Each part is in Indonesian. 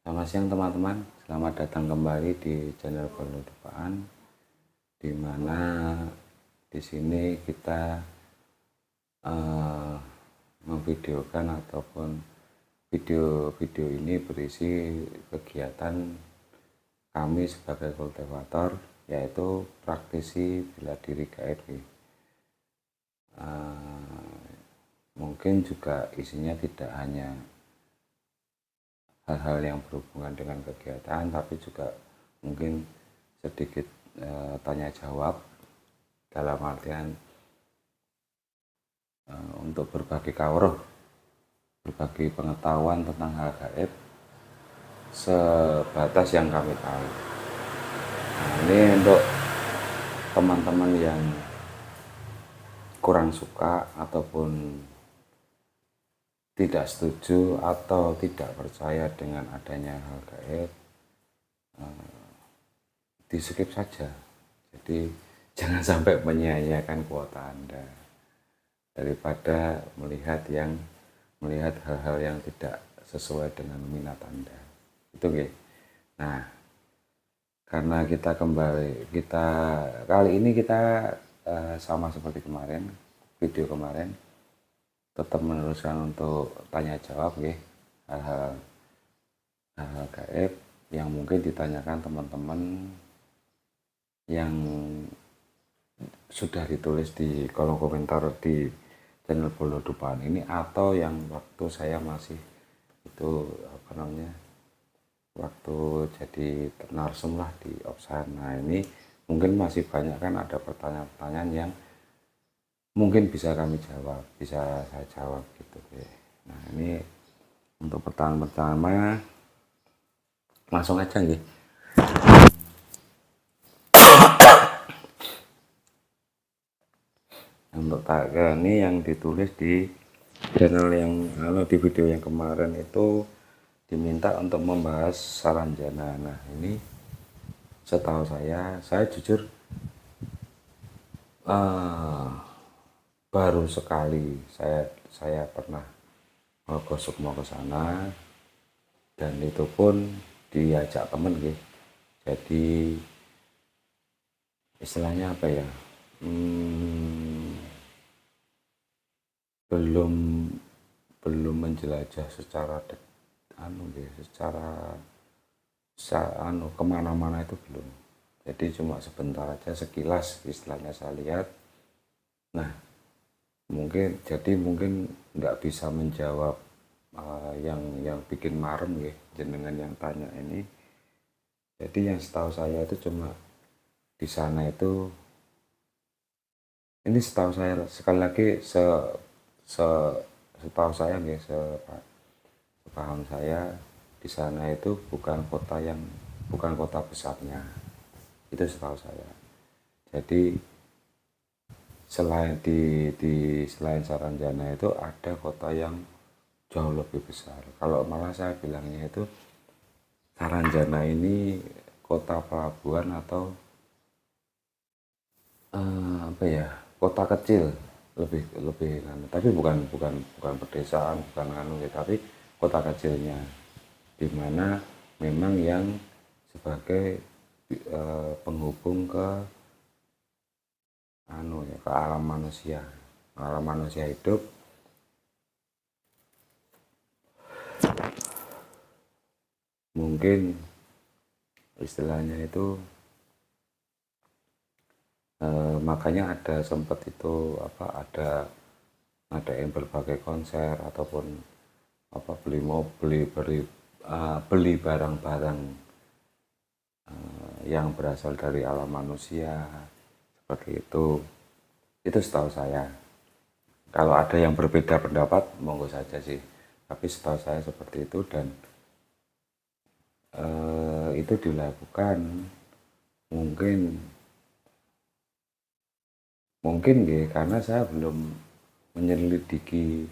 Selamat siang teman-teman, selamat datang kembali di channel Penutupan, di mana di sini kita memvideokan ataupun video-video ini berisi kegiatan kami sebagai kultivator, yaitu praktisi bela diri KRW. Mungkin juga isinya tidak hanya hal-hal yang berhubungan dengan kegiatan, tapi juga mungkin sedikit tanya jawab dalam artian untuk berbagi kawruh, berbagi pengetahuan tentang hal gaib sebatas yang kami tahu. Nah, ini untuk teman-teman yang kurang suka ataupun tidak setuju atau tidak percaya dengan adanya hal gaib, di skip saja. Jadi jangan sampai menyia-nyiakan kuota Anda daripada melihat hal-hal yang tidak sesuai dengan minat Anda. Itu nggih. Nah, karena kali ini kita sama seperti kemarin, video kemarin, tetap meneruskan untuk tanya jawab nggih, hal-hal gaib yang mungkin ditanyakan teman-teman yang sudah ditulis di kolom komentar di channel Penutupan ini, atau yang waktu saya masih itu waktu jadi narsum lah di Opsan. Nah, ini mungkin masih banyak kan ada pertanyaan-pertanyaan yang mungkin bisa kami jawab, bisa saya jawab gitu. Nah, ini untuk pertanyaan pertama, langsung aja nih. Untuk ini yang ditulis di channel yang di video yang kemarin itu diminta untuk membahas saranjana. Nah, ini setahu saya jujur baru sekali saya pernah gosok mau ke sana, dan itu pun diajak temen gitu. Jadi istilahnya apa ya, belum menjelajah secara kemana-mana itu belum. Jadi cuma sebentar aja, sekilas istilahnya saya lihat. Nah, mungkin nggak bisa menjawab yang bikin marem ya jenengan yang tanya ini. Jadi yang setahu saya itu cuma di sana itu, ini setahu saya sekali lagi setahu saya ya, sepaham saya, di sana itu bukan kota besarnya, itu setahu saya. Jadi selain selain Saranjana itu ada kota yang jauh lebih besar. Kalau malah saya bilangnya itu Saranjana ini kota pelabuhan atau kota kecil, lebih tapi bukan pedesaan, bukan tapi kota kecilnya, di mana memang yang sebagai penghubung ke alam manusia hidup. Mungkin istilahnya itu makanya ada sempat itu ada yang berbagai konser ataupun beli barang-barang yang berasal dari alam manusia seperti itu setahu saya. Kalau ada yang berbeda pendapat monggo saja sih, tapi setahu saya seperti itu. Dan itu dilakukan mungkin karena saya belum menyelidiki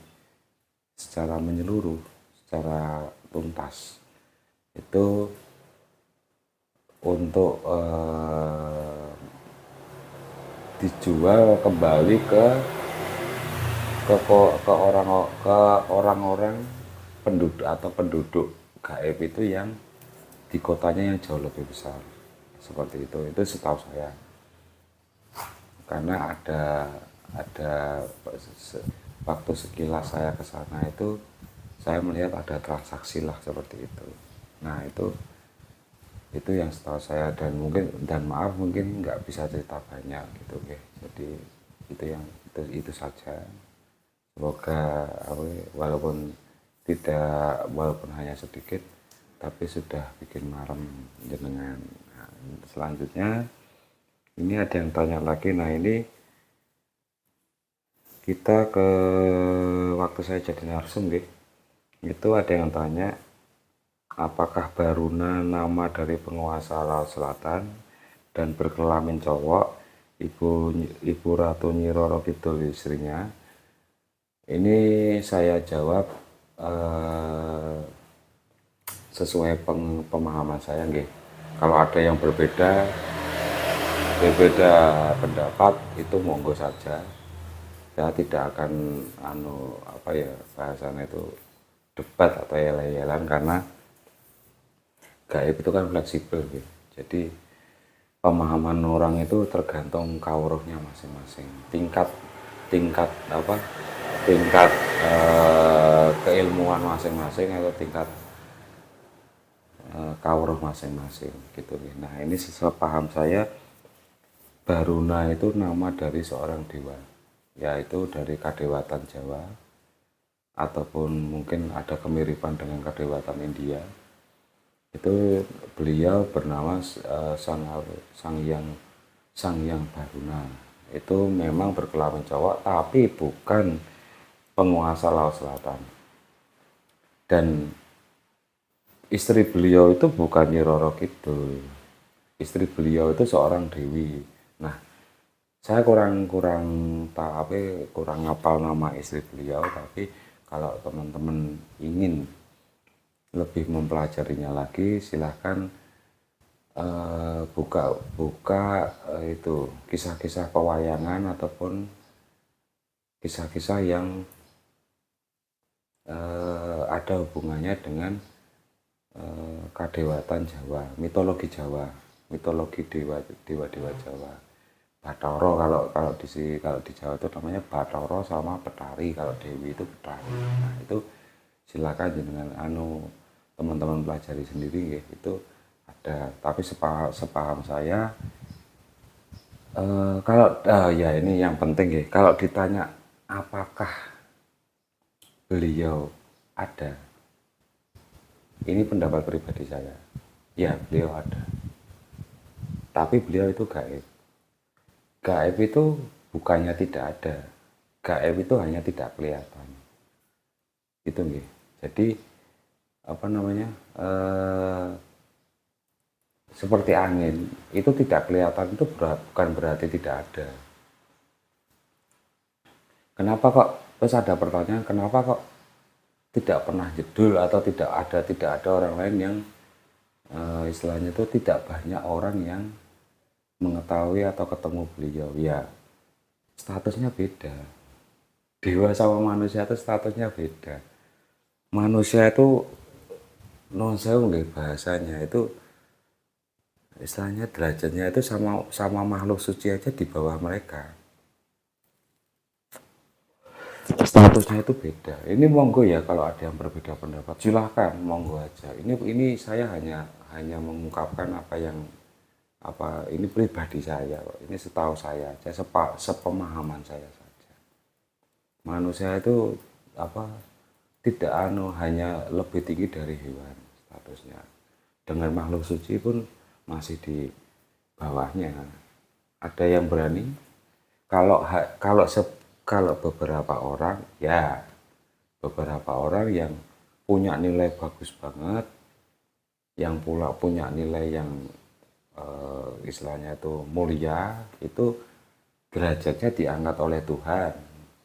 secara menyeluruh, secara tuntas itu untuk dijual kembali ke orang-orang penduduk gaib itu yang di kotanya yang jauh lebih besar, seperti itu setahu saya. Karena ada waktu sekilas saya ke sana itu saya melihat ada transaksi lah seperti itu. Nah itu yang setahu saya, dan maaf mungkin nggak bisa cerita banyak gitu ya. Jadi itu saja. Semoga walaupun hanya sedikit tapi sudah bikin marem jenengan. Nah, selanjutnya ini ada yang tanya lagi. Nah ini kita ke waktu saya jadi narsum gitu. Itu ada yang tanya, apakah Baruna nama dari penguasa Laut Selatan dan berkelamin cowok, ibu Ratu Nyi Roro Kidul istrinya? Ini saya jawab sesuai pemahaman saya nggih. Kalau ada yang berbeda pendapat itu monggo saja. Saya tidak akan bahasanya itu debat atau yel-yelan, karena gaib itu kan fleksibel gitu. Jadi pemahaman orang itu tergantung kawruhnya masing-masing, tingkat keilmuan masing-masing atau tingkat kawruh masing-masing gitu. Nah ini sesuai paham saya, Baruna itu nama dari seorang dewa, yaitu dari kadewatan Jawa ataupun mungkin ada kemiripan dengan kadewatan India. Itu beliau bernama Sang Hyang Baruna. Itu memang berkelamin cowok tapi bukan penguasa Laut Selatan. Dan istri beliau itu bukan Nyi Roro Kidul. Istri beliau itu seorang dewi. Nah, saya kurang ngapal nama istri beliau, tapi kalau teman-teman ingin lebih mempelajarinya lagi, silahkan buka itu kisah-kisah pewayangan ataupun kisah-kisah yang ada hubungannya dengan kadewatan Jawa, mitologi dewa-dewa Jawa. Bathara kalau di Jawa itu namanya Bathara sama Petari, kalau Dewi itu Petari. Nah itu silakan dengan teman-teman pelajari sendiri ya, itu ada. Tapi sepaham saya ya ini yang penting ya, kalau ditanya apakah beliau ada, ini pendapat pribadi saya, ya beliau ada, tapi beliau itu gaib. Gaib itu bukannya tidak ada, gaib itu hanya tidak kelihatan gitu nggih. Jadi seperti angin itu tidak kelihatan, itu bukan berarti tidak ada. Kenapa kok, terus ada pertanyaan, kenapa kok tidak pernah jedul atau tidak ada orang lain yang istilahnya itu tidak banyak orang yang mengetahui atau ketemu beliau? Ya statusnya beda, dewa sama manusia itu statusnya beda. Manusia itu non sewu bahasanya itu istilahnya derajatnya itu sama makhluk suci aja di bawah mereka, statusnya itu beda. Ini monggo ya, kalau ada yang berbeda pendapat silahkan, monggo aja. Ini saya hanya mengungkapkan ini pribadi saya, ini setahu saya aja, sepemahaman saya saja. Manusia itu tidak hanya lebih tinggi dari hewan statusnya, dengan makhluk suci pun masih di bawahnya. Ada yang berani, kalau beberapa orang yang punya nilai bagus banget, yang pula punya nilai yang istilahnya itu mulia, itu derajatnya diangkat oleh Tuhan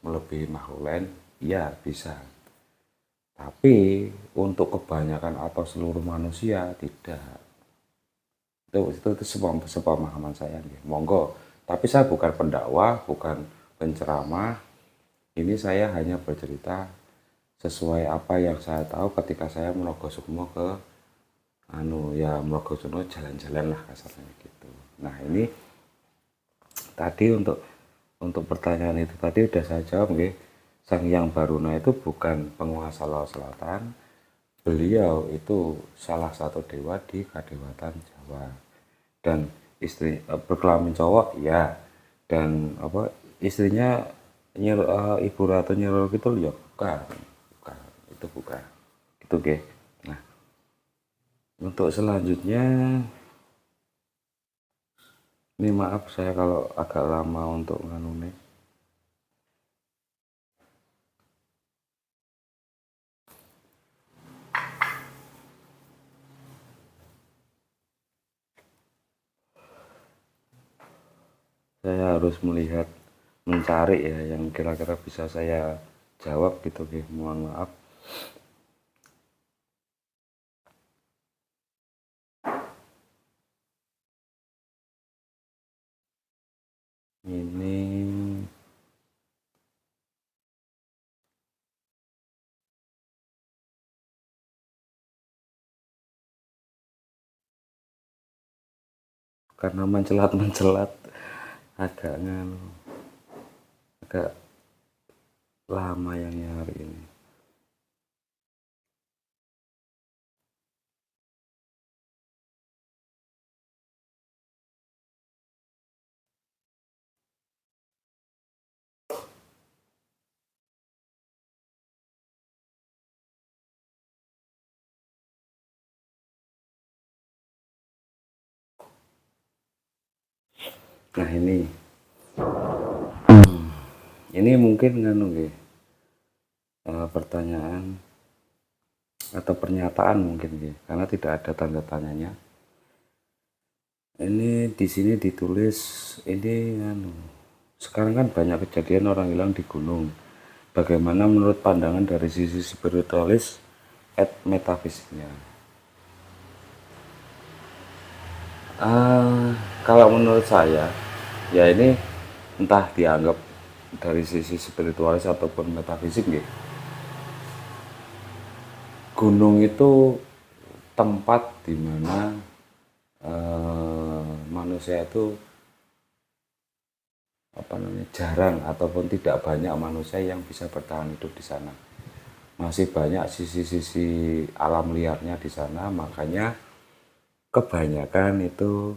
melebihi makhluk lain, ya bisa. Tapi untuk kebanyakan atau seluruh manusia tidak. Itu sepemahaman saya nih. Monggo. Tapi saya bukan pendakwah, bukan penceramah. Ini saya hanya bercerita sesuai apa yang saya tahu ketika saya Merogosukumo ke Merogosukumo jalan-jalan lah kasarnya gitu. Nah ini tadi untuk pertanyaan itu tadi udah saya jawab nggih. Sang Hyang Baruna itu bukan penguasa Laut Selatan. Beliau itu salah satu dewa di Kadewatan Jawa. Dan berkelamin cowok ya. Dan istrinya Ibu Ratu Nyiroro Kidul ya bukan. Itu bukan. Gitu nggih. Nah, untuk selanjutnya ini maaf saya kalau agak lama untuk nganune. Saya harus mencari ya yang kira-kira bisa saya jawab gitu nggih. Mohon maaf. Ini karena mencelat agak agak lama yang nyari ini. Nah ini mungkin nggih pertanyaan atau pernyataan mungkin nggih, karena tidak ada tanda tanyanya. Ini di sini ditulis ini sekarang kan banyak kejadian orang hilang di gunung. Bagaimana menurut pandangan dari sisi spiritualis metafisiknya? Kalau menurut saya ya ini entah dianggap dari sisi spiritualis ataupun metafisik gitu. Gunung itu tempat di mana manusia itu jarang ataupun tidak banyak manusia yang bisa bertahan hidup di sana. Masih banyak sisi-sisi alam liarnya di sana, makanya kebanyakan itu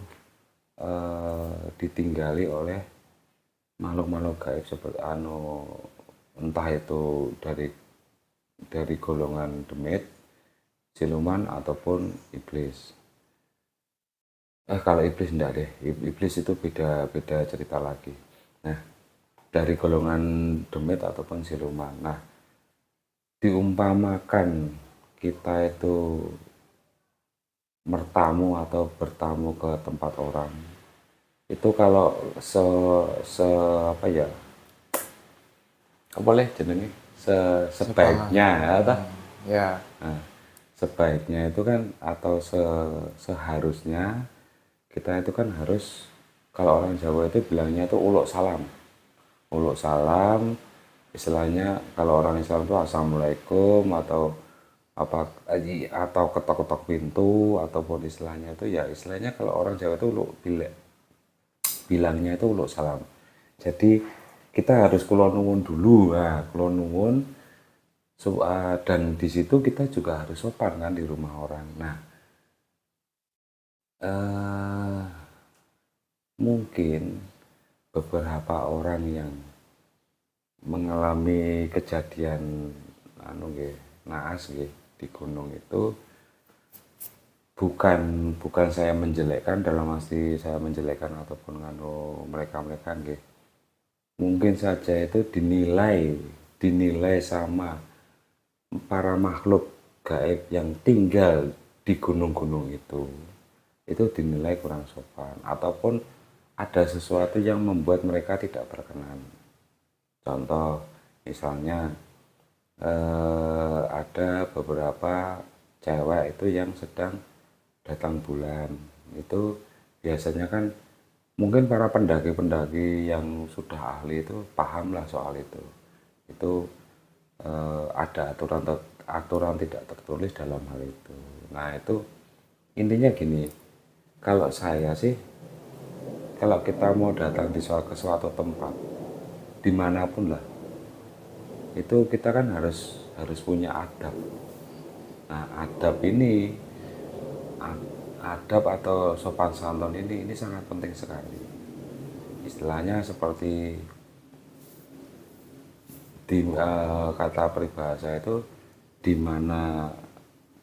ditinggali oleh makhluk-makhluk gaib seperti entah itu dari golongan demit, siluman ataupun iblis. Kalau iblis enggak deh, iblis itu beda cerita lagi. Nah, dari golongan demit ataupun siluman. Nah, diumpamakan kita itu bertamu ke tempat orang, itu kalau boleh jenenge sebaiknya ya. Nah, sebaiknya itu kan atau seharusnya kita itu kan harus, kalau orang Jawa itu bilangnya itu uluk salam, istilahnya kalau orang Islam itu assalamualaikum atau ketok-ketok pintu, ataupun istilahnya kalau orang Jawa itu bilangnya itu uluk salam. Jadi kita harus kulon nuwun dulu, kulon nuwun, dan di situ kita juga harus sopan kan di rumah orang. Nah, mungkin beberapa orang yang mengalami kejadian naas di gunung itu, bukan saya menjelekkan, dalam arti saya menjelekkan ataupun mereka nggih. Mungkin saja itu dinilai sama para makhluk gaib yang tinggal di gunung-gunung itu dinilai kurang sopan, ataupun ada sesuatu yang membuat mereka tidak berkenan. Contoh misalnya ada beberapa cewek itu yang sedang datang bulan, itu biasanya kan mungkin para pendaki-pendaki yang sudah ahli itu pahamlah soal itu ada aturan tidak tertulis dalam hal itu. Nah itu intinya gini, kalau saya sih, kalau kita mau datang ke suatu tempat dimanapun lah, itu kita kan harus punya adab. Nah adab ini, adab atau sopan santun ini sangat penting sekali. Istilahnya seperti di kata peribahasa itu, di mana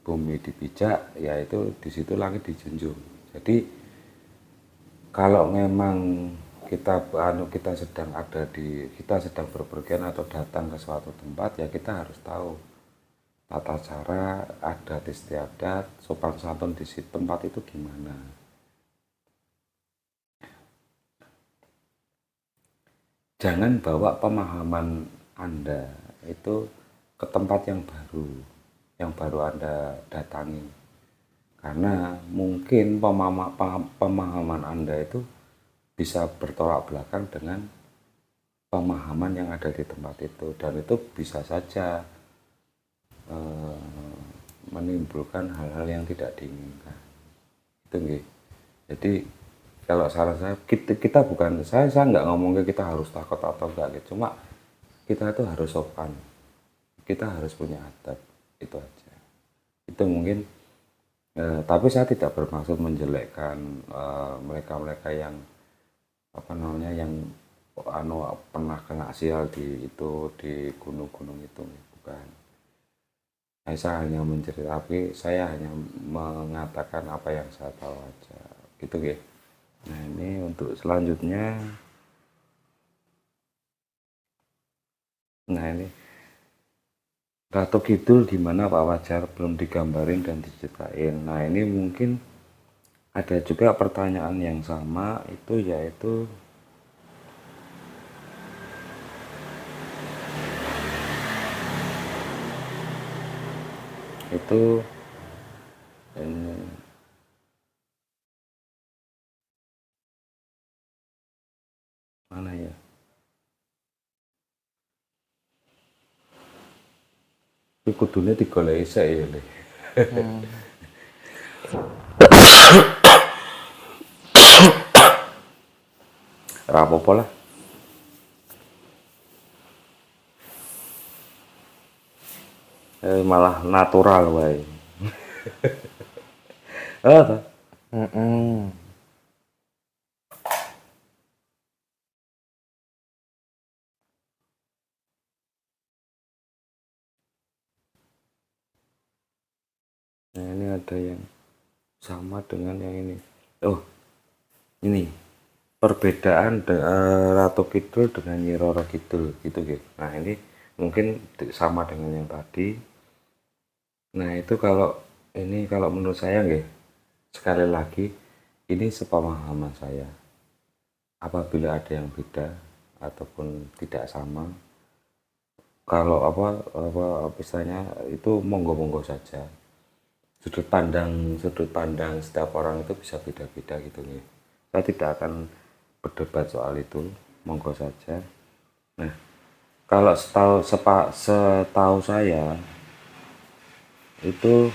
bumi dipijak, yaitu di situ langit dijunjung. Jadi kalau memang kita sedang berpergian atau datang ke suatu tempat, ya kita harus tahu tata cara, adat istiadat, sopan santun di tempat itu gimana. Jangan bawa pemahaman Anda itu ke tempat yang baru Anda datangi. Karena mungkin pemahaman Anda itu bisa bertolak belakang dengan pemahaman yang ada di tempat itu, dan itu bisa saja menimbulkan hal-hal yang tidak diinginkan. Itu nggih. Jadi kalau saran saya, kita bukan, saya nggak ngomong kita harus takut atau enggak gitu, cuma kita itu harus sopan, kita harus punya adab, itu aja. Itu mungkin tapi saya tidak bermaksud menjelekkan mereka-mereka yang yang pernah kena sial di gunung-gunung itu, bukan. Saya hanya menceritakan, saya hanya mengatakan apa yang saya tahu aja, gitu ya. Nah ini untuk selanjutnya, nah ini Ratu Kidul di mana Pak Wajar belum digambarin dan diceritain. Nah ini mungkin ada juga pertanyaan yang sama, yaitu mana ya? Kuwi kudune digoleki sik ya, Le. Ora apa-apa lah. Malah natural wae. Ah, nah ini ada yang sama dengan yang ini. Oh, ini perbedaan Ratu Kidul dengan Nyi Roro Kidul gitu gitu. Nah ini mungkin sama dengan yang tadi. Nah itu kalau menurut saya nggih, sekali lagi ini sepemahaman saya. Apabila ada yang beda ataupun tidak sama, kalau misalnya itu monggo-monggo saja. Sudut pandang setiap orang itu bisa beda-beda gitu nih. Saya tidak akan berdebat soal itu, monggo saja. Nah, kalau setahu saya itu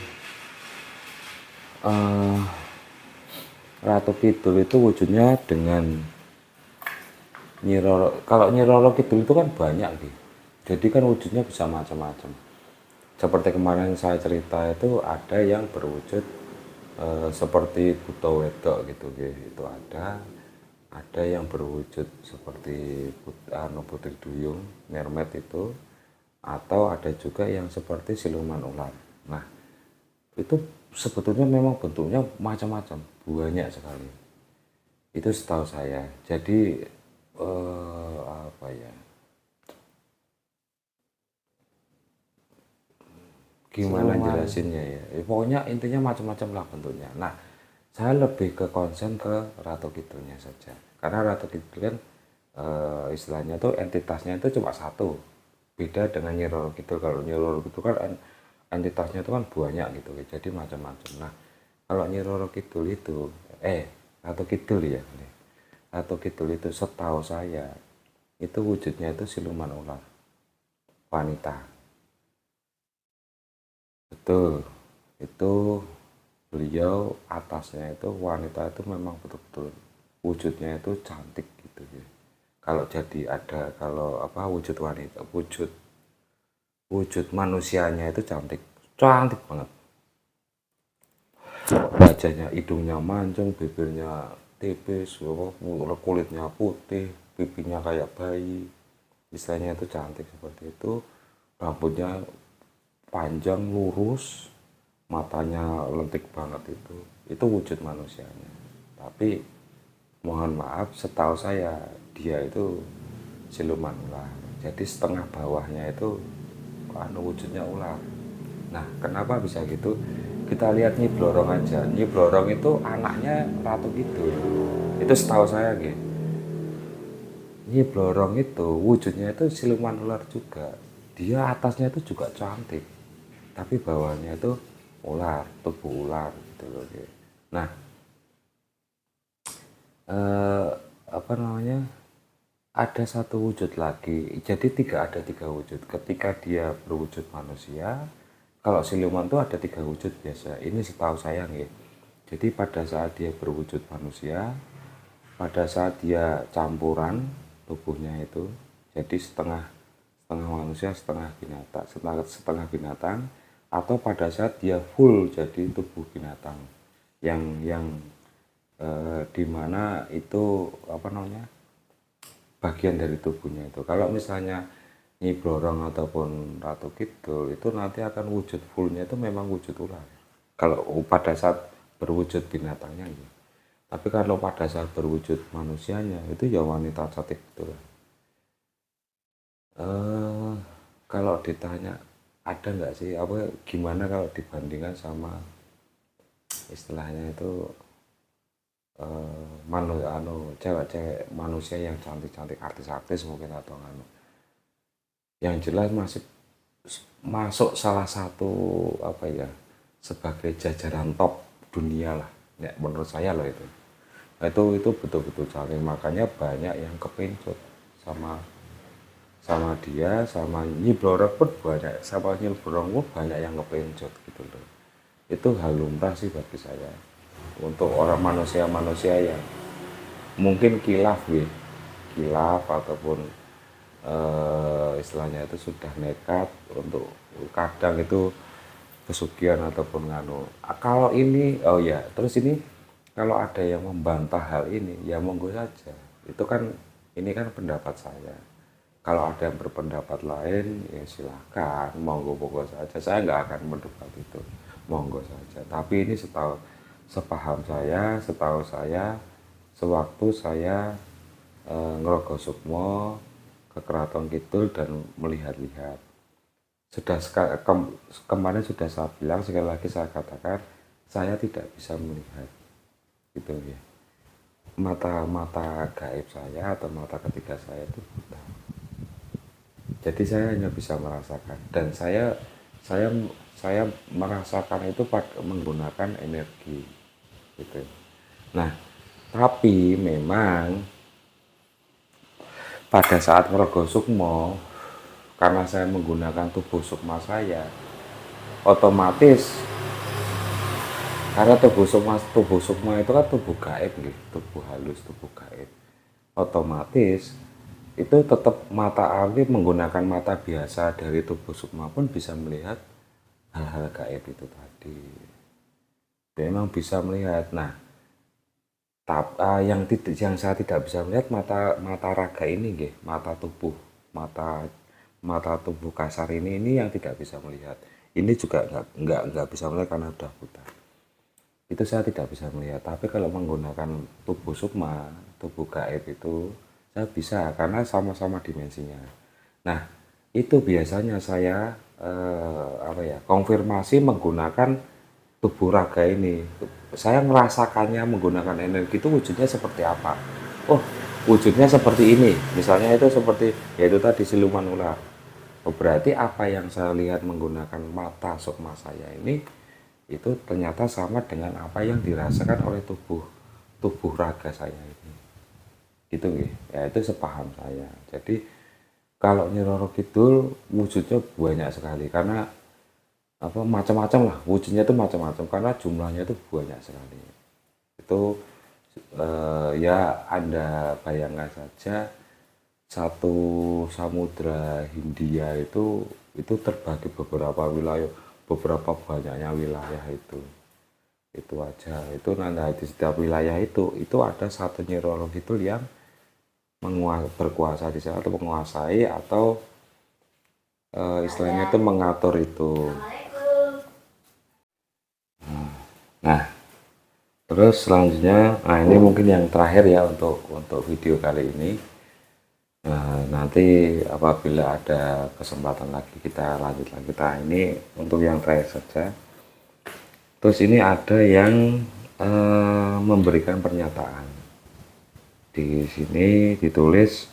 Ratu Kidul itu wujudnya dengan Nyi Roro. Kalau Nyi Roro Kidul itu kan banyak gitu. Jadi kan wujudnya bisa macam-macam. Seperti kemarin saya cerita itu ada yang berwujud seperti Buto Wedok gitu, itu ada yang berwujud seperti Putri Duyung, mermaid itu, atau ada juga yang seperti siluman ular. Nah itu sebetulnya memang bentuknya macam-macam, banyak sekali. Itu setahu saya. Jadi apa ya? Gimana jelasinnya ya? Pokoknya intinya macam-macam lah bentuknya. Nah, saya lebih ke konsen ke Ratu Kidulnya saja. Karena Ratu Kidul kan istilahnya tuh entitasnya itu cuma satu. Beda dengan Nyi Roro Kidul. Kalau Nyi Roro Kidul kan entitasnya itu kan banyak gitu. Jadi macam-macam. Nah, kalau Nyi Roro Kidul itu Ratu Kidul ya. Ratu Kidul itu setahu saya itu wujudnya itu siluman ular, wanita. betul. Itu beliau atasnya itu wanita itu memang betul-betul wujudnya itu cantik gitu ya. Kalau jadi ada kalau apa wujud wanita, wujud wujud manusianya itu cantik, cantik banget. Wajahnya, hidungnya mancung, bibirnya tipis, kulitnya putih, pipinya kayak bayi. Istilahnya itu cantik seperti itu. Rambutnya panjang lurus, matanya lentik banget itu. Itu wujud manusianya. Tapi mohon maaf, setahu saya dia itu siluman ular. Jadi setengah bawahnya itu wujudnya ular. Nah, kenapa bisa gitu? Kita lihat Nyi Blorong aja. Nyi Blorong itu anaknya Ratu Kidul. Itu setahu saya gitu. Nyi Blorong itu wujudnya itu siluman ular juga. Dia atasnya itu juga cantik, tapi bawahnya itu ular, tubuh ular gitu loh. Gitu. Nah, eh, apa namanya? Ada satu wujud lagi. Jadi ada tiga wujud. Ketika dia berwujud manusia, kalau siluman itu ada tiga wujud biasa. Ini setahu saya nih. Jadi pada saat dia berwujud manusia, pada saat dia campuran tubuhnya itu, jadi setengah setengah manusia, setengah binatang, setengah binatang, atau pada saat dia full jadi tubuh binatang, yang dimana itu apa namanya bagian dari tubuhnya itu. Kalau misalnya Nyi Blorong ataupun Ratu Kidul itu nanti akan wujud fullnya itu memang wujud ular. Kalau pada saat berwujud binatangnya ya. Tapi kalau pada saat berwujud manusianya itu ya wanita cantik betul. Eh, kalau ditanya ada nggak sih apa gimana kalau dibandingkan sama istilahnya itu cewek-cewek manusia yang cantik-cantik artis-artis mungkin atau anu yang jelas masih masuk salah satu apa ya sebagai jajaran top dunia lah ya, menurut saya loh itu betul-betul cantik makanya banyak yang kepincut sama sama dia sama Nyi Blorong pun banyak sama Nyi Blorong pun banyak yang kepincut gitu loh itu hal lumrah sih bagi saya untuk orang manusia-manusia yang mungkin kilaf ya kilaf ataupun istilahnya itu sudah nekat untuk kadang itu pesugihan ataupun nganu. Kalau ini, oh ya, terus ini kalau ada yang membantah hal ini, ya monggo saja. Itu kan ini kan pendapat saya. Kalau ada yang berpendapat lain, ya silahkan, monggo saja. Saya nggak akan mendebat itu, monggo saja. Tapi ini setahu saya, sewaktu saya ngerogoh sukmo ke Keraton Kidul dan melihat-lihat. Sudah kemarin sudah saya bilang sekali lagi saya katakan saya tidak bisa melihat gitu ya. Mata-mata gaib saya atau mata ketiga saya itu buta. Jadi saya hanya bisa merasakan dan saya saya merasakan itu menggunakan energi gitu. Nah, tapi memang pada saat merogoh sukmo karena saya menggunakan tubuh sukma saya otomatis karena tubuh sukma itu kan tubuh gaib gitu, tubuh halus tubuh gaib otomatis itu tetap mata Arif menggunakan mata biasa dari tubuh sukma pun bisa melihat hal-hal gaib itu tadi memang bisa melihat nah yang saya tidak bisa melihat mata mata raga ini mata tubuh mata mata tubuh kasar ini yang tidak bisa melihat ini juga nggak bisa melihat karena sudah buta itu saya tidak bisa melihat tapi kalau menggunakan tubuh sukma tubuh gaib itu saya bisa karena sama-sama dimensinya nah itu biasanya saya konfirmasi menggunakan tubuh raga ini saya merasakannya menggunakan energi itu wujudnya seperti apa oh wujudnya seperti ini misalnya itu seperti yaitu tadi siluman ular oh, berarti apa yang saya lihat menggunakan mata sukma saya ini itu ternyata sama dengan apa yang dirasakan oleh tubuh raga saya ini gitu ya itu sepaham saya jadi kalau Nyi Roro Kidul wujudnya banyak sekali karena apa macam-macam lah, wujudnya itu macam-macam karena jumlahnya itu banyak sekali. Itu ya Anda bayangkan saja satu samudra Hindia itu terbagi beberapa wilayah, beberapa banyaknya wilayah itu aja. Itu nanti di setiap wilayah itu ada satu Nyi Roro Kidul yang berkuasa di sana atau menguasai atau istilahnya itu mengatur itu. Nah, terus selanjutnya, nah ini mungkin yang terakhir ya untuk video kali ini. Nah, nanti apabila ada kesempatan lagi kita lanjut lagi. Nah, ini untuk yang terakhir saja. Terus ini ada yang memberikan pernyataan. Di sini ditulis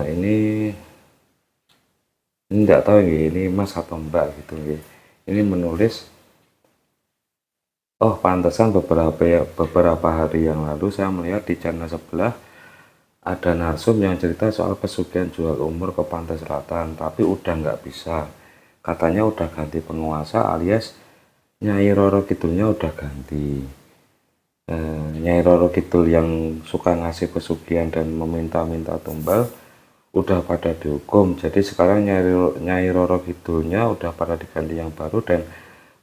ini enggak tahu ini Mas atau Mbak gitu. Ini menulis, oh pantesan beberapa hari yang lalu saya melihat di channel sebelah ada narsum yang cerita soal pesugihan jual umur ke pantai selatan, tapi udah nggak bisa. Katanya udah ganti penguasa alias Nyai Roro Kidulnya udah ganti. Nyai Roro Kidul yang suka ngasih pesugihan dan meminta-minta tumbal udah pada dihukum. Jadi sekarang Nyai Roro Kidulnya udah pada diganti yang baru dan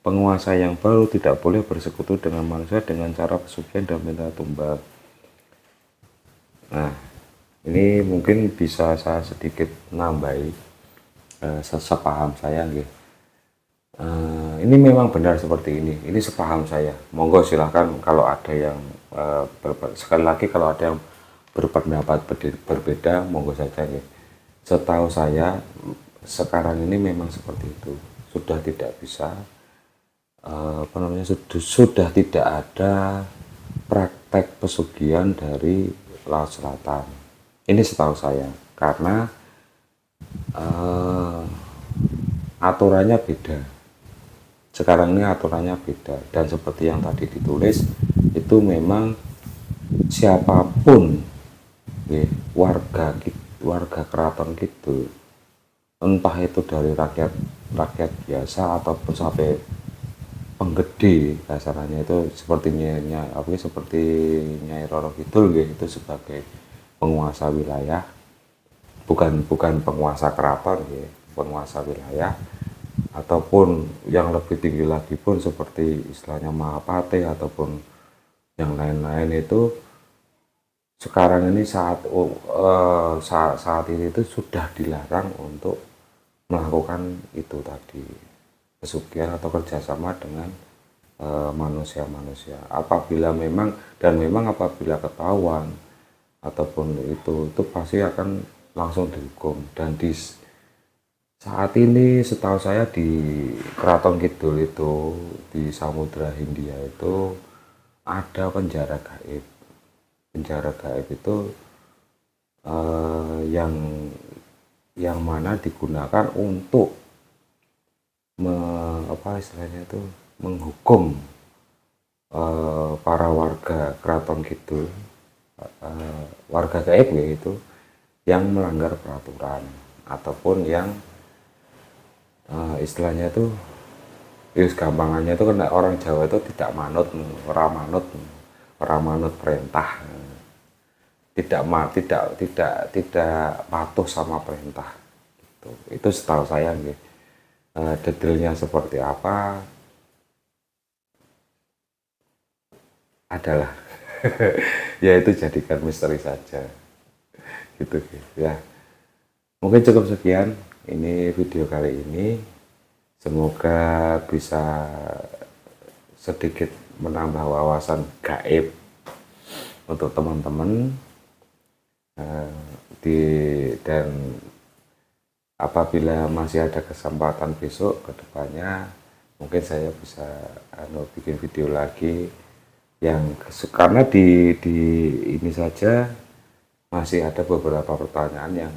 penguasa yang baru tidak boleh bersekutu dengan manusia dengan cara pesugihan dan minta tumbal. Nah, ini mungkin bisa saya sedikit nambahi sepaham saya gitu. Ini memang benar seperti ini sepaham saya. Monggo silahkan kalau ada yang sekali lagi kalau ada yang berpendapat berbeda monggo saja gitu. Setahu saya sekarang ini memang seperti itu, sudah tidak bisa sudah tidak ada praktek pesugihan dari Laut Selatan. Ini setahu saya karena aturannya beda. Sekarang ini aturannya beda dan seperti yang tadi ditulis itu memang siapapun warga keraton gitu, entah itu dari rakyat biasa ataupun sampai penggede kasarannya itu seperti Nyai Roro Kidul itu sebagai penguasa wilayah, bukan penguasa keraton penguasa wilayah, ataupun yang lebih tinggi lagi pun seperti istilahnya Mahapate ataupun yang lain-lain itu sekarang ini saat ini itu sudah dilarang untuk melakukan itu tadi, pesugihan atau kerjasama dengan manusia-manusia. Apabila memang apabila ketahuan ataupun itu pasti akan langsung dihukum. Dan di saat ini setahu saya di Keraton Kidul itu di Samudra Hindia itu ada penjara gaib. Penjara gaib itu yang mana digunakan untuk menghukum para warga Keraton Kidul, warga gaib itu yang melanggar peraturan ataupun yang istilahnya itu gampangannya itu kan orang Jawa itu tidak manut perintah, tidak patuh sama perintah gitu. Itu setahu saya gitu. Detailnya seperti apa adalah ya itu jadikan misteri saja gitu ya. Mungkin cukup sekian ini video kali ini, semoga bisa sedikit menambah wawasan gaib untuk teman-teman dan apabila masih ada kesempatan besok ke depannya mungkin saya bisa bikin video lagi yang karena di ini saja masih ada beberapa pertanyaan yang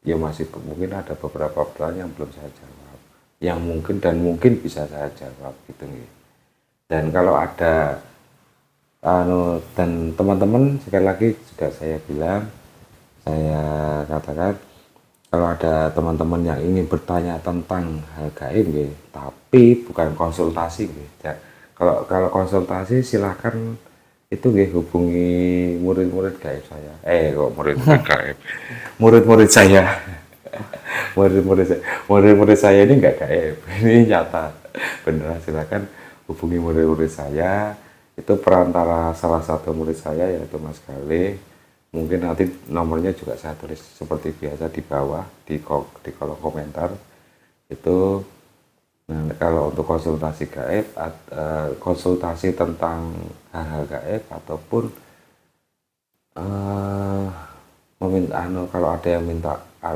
ya masih mungkin ada beberapa pertanyaan yang belum saya jawab, yang mungkin bisa saya jawab gitu nih. Dan kalau ada dan teman-teman sekali lagi sudah saya bilang, saya katakan kalau ada teman-teman yang ingin bertanya tentang hal gaib nggih, tapi bukan konsultasi nggih. Ya, kalau konsultasi silahkan itu nggih hubungi murid-murid gaib saya. Kok murid-murid gaib. Murid-murid saya. Murid-murid saya ini enggak gaib. Ini nyata. Beneran silakan hubungi murid-murid saya. Itu perantara salah satu murid saya yaitu Mas Gale. Mungkin nanti nomornya juga saya tulis seperti biasa di bawah di kolom komentar itu. Nah, kalau untuk konsultasi gaib, konsultasi tentang hal-hal gaib ataupun meminta kalau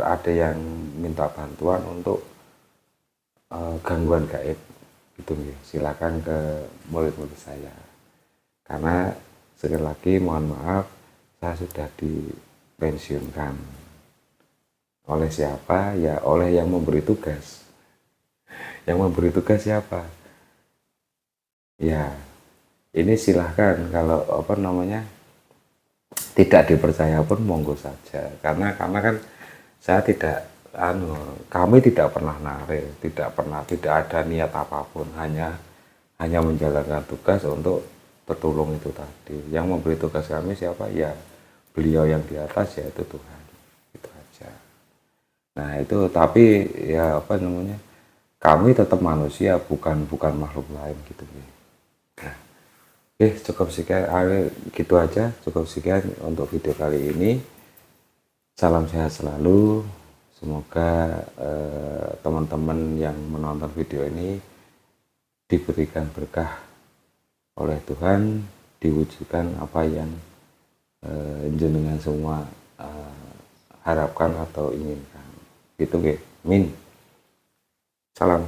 ada yang minta bantuan untuk gangguan gaib gitu ya, silakan ke murid-murid saya. Karena sekali lagi mohon maaf, saya sudah dipensiunkan. Oleh siapa? Ya oleh yang memberi tugas. Yang memberi tugas siapa? Ya, ini silahkan kalau tidak dipercaya pun monggo saja. Karena kan saya kami tidak pernah narik, tidak ada niat apapun, hanya menjalankan tugas untuk bertolong itu tadi. Yang memberi tugas kami siapa? Ya beliau yang di atas, yaitu Tuhan. Itu aja. Nah itu, tapi ya kami tetap manusia, bukan makhluk lain gitu. Nah, cukup sekian, gitu aja, cukup sekian untuk video kali ini. Salam sehat selalu. Semoga teman-teman yang menonton video ini diberikan berkah oleh Tuhan, diwujudkan apa yang jenengan semua harapkan atau inginkan. Gitu, Min. Salam.